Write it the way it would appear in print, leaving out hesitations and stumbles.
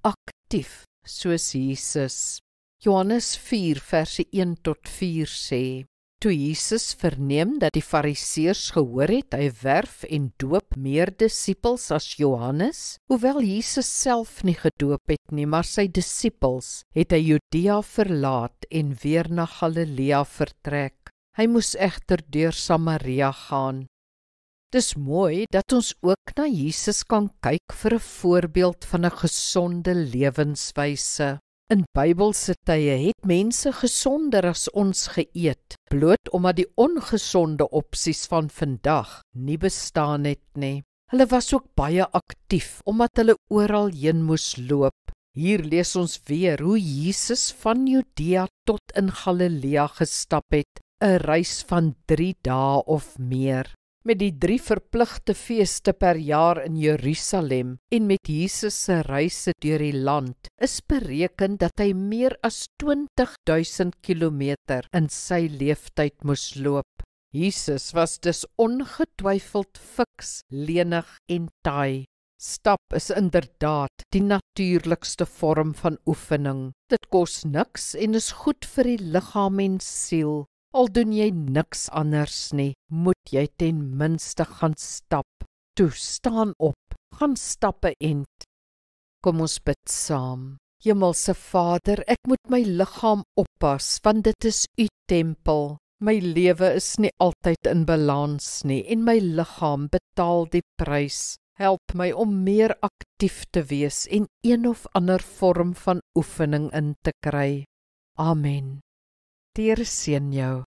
aktief soos Jesus. Johannes 4 verse 1 tot 4 sê, toe Jesus verneem dat die Fariseërs gehoor het, hy werf en doop meer disippels as Johannes, hoewel Jesus self nie gedoop het nie, maar sy disippels, het hy Judea verlaat en weer na Galilea vertrek. Hy moes egter deur Samaria gaan. Dis mooi dat ons ook na Jesus kan kyk vir 'n voorbeeld van 'n gesonde lewenswyse. In Bybelse tye het mense gesonder as ons geëet, bloot omdat die ongesonde opsies van vandag nie bestaan het nie. Hulle was ook baie aktief, omdat hulle oral heen moes loop. Hier lees ons weer hoe Jesus van Judea tot in Galilea gestap het, 'n reis van 3 dae of meer. Met die 3 verpligte feeste per jaar in Jerusalem en met Jesus se reise deur die land, is bereken dat hy meer as 20.000 kilometer in sy leeftyd moes loop. Jesus was dus ongetwyfeld fiks, lenig en taai. Stap is inderdaad die natuurlikste vorm van oefening. Dit kos niks en is goed vir die liggaam en siel. Al doen jy niks anders nie, moet jy ten minste gaan stap. Toe, staan op, gaan stap 'n end. Kom ons bid saam. Hemelse Vader, ek moet my liggaam oppas, want dit is U tempel. My lewe is nie altyd in balans nie, en my liggaam betaal die prys. Help my om meer aktief te wees en een of ander vorm van oefening in te kry. Amen. Die Here seën jou.